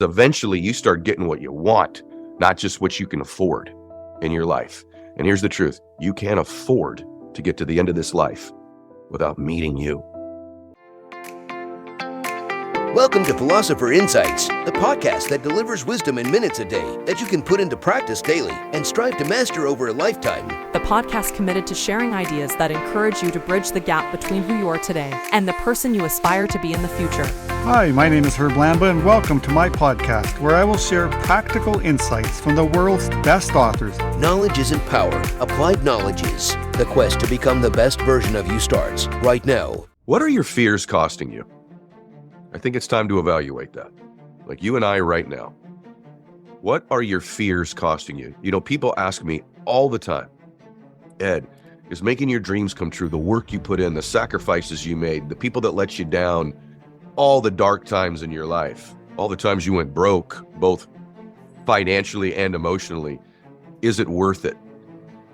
Eventually, you start getting what you want, not just what you can afford in your life. And here's the truth. You can't afford to get to the end of this life without meeting you. Welcome to Philosopher Insights, the podcast that delivers wisdom in minutes a day that you can put into practice daily and strive to master over a lifetime. The podcast committed to sharing ideas that encourage you to bridge the gap between who you are today and the person you aspire to be in the future. Hi, my name is Herb Lamba, and welcome to my podcast, where I will share practical insights from the world's best authors. Knowledge isn't power. Applied knowledge is. The quest to become the best version of you starts right now. What are your fears costing you? I think it's time to evaluate that. Like you and I right now. What are your fears costing you? You know, people ask me all the time, Ed, is making your dreams come true, the work you put in, the sacrifices you made, the people that let you down, all the dark times in your life, all the times you went broke, both financially and emotionally, is it worth it?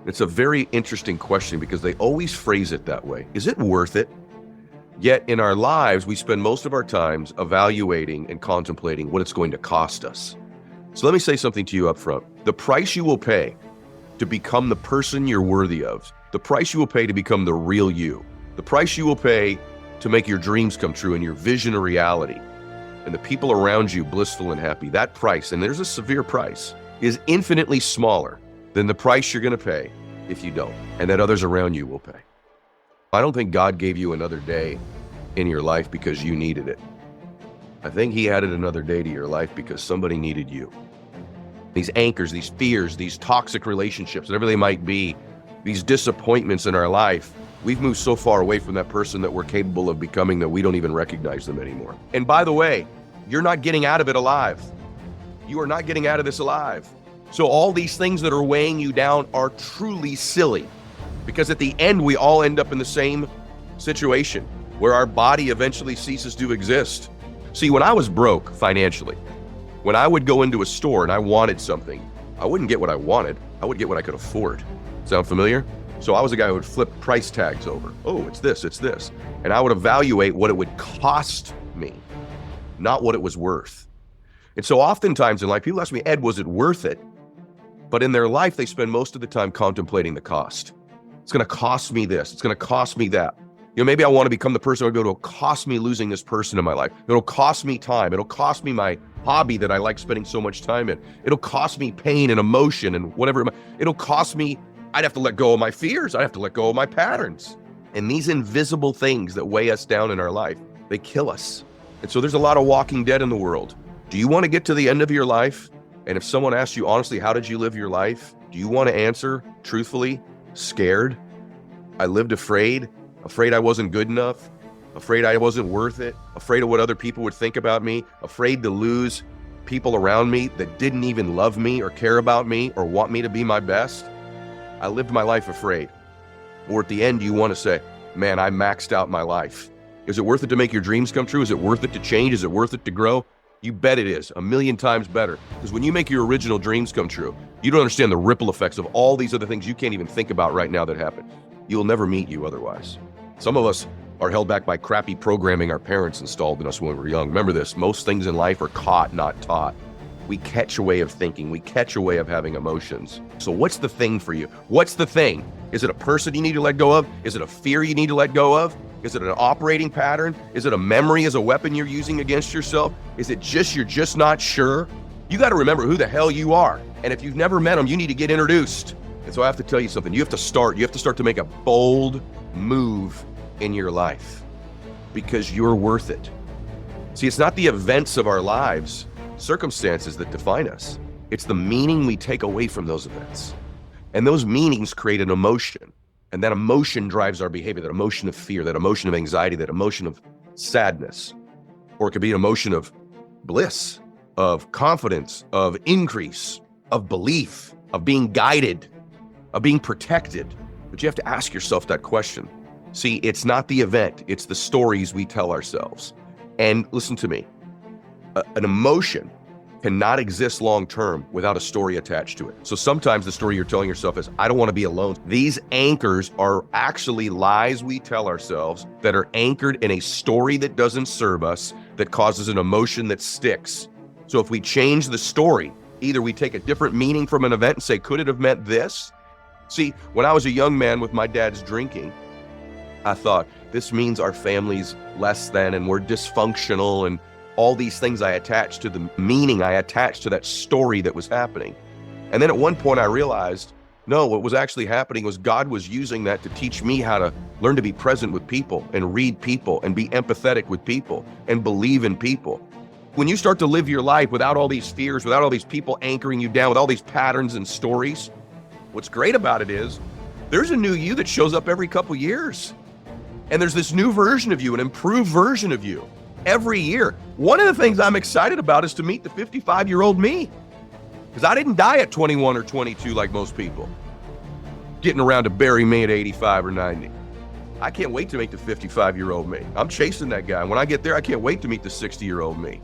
It's a very interesting question because they always phrase it that way. Is it worth it? Yet in our lives, we spend most of our times evaluating and contemplating what it's going to cost us. So let me say something to you up front. The price you will pay to become the person you're worthy of, the price you will pay to become the real you, the price you will pay to make your dreams come true and your vision a reality, and the people around you blissful and happy, that price, and there's a severe price, is infinitely smaller than the price you're going to pay if you don't, and that others around you will pay. I don't think God gave you another day in your life because you needed it. I think he added another day to your life because somebody needed you. These anchors, these fears, these toxic relationships, whatever they might be, these disappointments in our life, we've moved so far away from that person that we're capable of becoming that we don't even recognize them anymore. And by the way, you're not getting out of it alive. You are not getting out of this alive. So all these things that are weighing you down are truly silly. Because at the end, we all end up in the same situation where our body eventually ceases to exist. See, when I was broke financially, when I would go into a store and I wanted something, I wouldn't get what I wanted. I would get what I could afford. Sound familiar? So I was a guy who would flip price tags over. Oh, it's this. And I would evaluate what it would cost me, not what it was worth. And so oftentimes in life, people ask me, Ed, was it worth it? But in their life, they spend most of the time contemplating the cost. It's going to cost me this. It's going to cost me that. You know, maybe I want to become the person it'll cost me losing this person in my life. It'll cost me time. It'll cost me my hobby that I like spending so much time in. It'll cost me pain and emotion and whatever. It'll cost me, I'd have to let go of my fears. I'd have to let go of my patterns. And these invisible things that weigh us down in our life, they kill us. And so there's a lot of walking dead in the world. Do you want to get to the end of your life? And if someone asks you honestly, how did you live your life? Do you want to answer truthfully? Scared? I lived afraid I wasn't good enough, afraid I wasn't worth it, afraid of what other people would think about me, afraid to lose people around me that didn't even love me or care about me or want me to be my best. I lived my life afraid. Or at the end, you want to say, man, I maxed out my life. Is it worth it to make your dreams come true? Is it worth it to change? Is it worth it to grow? You bet it is, 1,000,000 times better. Because when you make your original dreams come true, you don't understand the ripple effects of all these other things you can't even think about right now that happen. You'll never meet you otherwise. Some of us are held back by crappy programming our parents installed in us when we were young. Remember this, most things in life are caught, not taught. We catch a way of thinking. We catch a way of having emotions. So what's the thing for you? What's the thing? Is it a person you need to let go of? Is it a fear you need to let go of? Is it an operating pattern? Is it a memory as a weapon you're using against yourself? Is it just you're just not sure? You got to remember who the hell you are. And if you've never met them, you need to get introduced. And so I have to tell you something. You have to start to make a bold move in your life because you're worth it. See, it's not the events of our lives, circumstances that define us. It's the meaning we take away from those events. And those meanings create an emotion. And that emotion drives our behavior, that emotion of fear, that emotion of anxiety, that emotion of sadness. Or it could be an emotion of bliss, of confidence, of increase, of belief, of being guided, of being protected. But you have to ask yourself that question. See, it's not the event, it's the stories we tell ourselves. And listen to me, an emotion cannot exist long-term without a story attached to it. So sometimes the story you're telling yourself is, I don't want to be alone. These anchors are actually lies we tell ourselves that are anchored in a story that doesn't serve us, that causes an emotion that sticks. So if we change the story, either we take a different meaning from an event and say, could it have meant this? See, when I was a young man with my dad's drinking, I thought, this means our family's less than and we're dysfunctional, and all these things I attached to the meaning I attached to that story that was happening. And then at one point I realized, no, what was actually happening was God was using that to teach me how to learn to be present with people and read people and be empathetic with people and believe in people. When you start to live your life without all these fears, without all these people anchoring you down, with all these patterns and stories, what's great about it is there's a new you that shows up every couple years. And there's this new version of you, an improved version of you every year. One of the things I'm excited about is to meet the 55-year-old me. Because I didn't die at 21 or 22 like most people, getting around to bury me at 85 or 90. I can't wait to meet the 55-year-old me. I'm chasing that guy. When I get there, I can't wait to meet the 60-year-old me.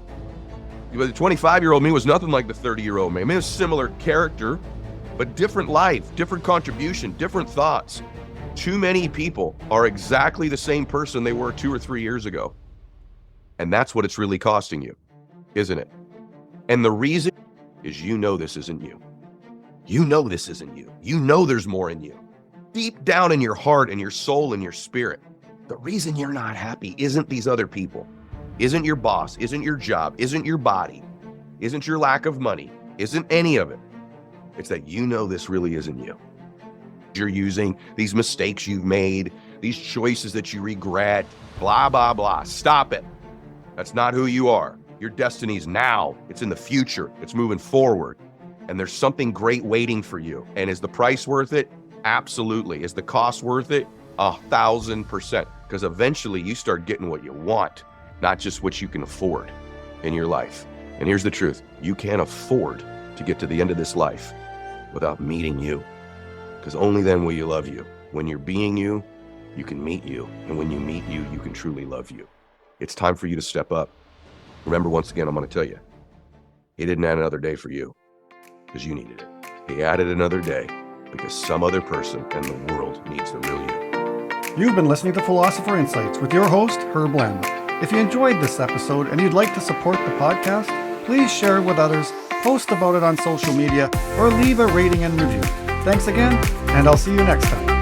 But the 25-year-old me was nothing like the 30-year-old me. I mean, it's a similar character, but different life, different contribution, different thoughts. Too many people are exactly the same person they were 2 or 3 years ago. And that's what it's really costing you, isn't it? And the reason is you know this isn't you. You know this isn't you. You know there's more in you. Deep down in your heart and your soul and your spirit, the reason you're not happy isn't these other people, isn't your boss, isn't your job, isn't your body, isn't your lack of money, isn't any of it. It's that you know this really isn't you. You're using these mistakes you've made, these choices that you regret, blah, blah, blah. Stop it. That's not who you are. Your destiny's now. It's in the future. It's moving forward. And there's something great waiting for you. And is the price worth it? Absolutely. Is the cost worth it? 1,000%. Because eventually you start getting what you want, not just what you can afford in your life. And here's the truth. You can't afford to get to the end of this life without meeting you. Because only then will you love you. When you're being you, you can meet you. And when you meet you, you can truly love you. It's time for you to step up. Remember, once again, I'm going to tell you, he didn't add another day for you because you needed it. He added another day because some other person in the world needs the real you. You've been listening to Philosopher Insights with your host, Herb Lambert. If you enjoyed this episode and you'd like to support the podcast, please share it with others, post about it on social media, or leave a rating and review. Thanks again, and I'll see you next time.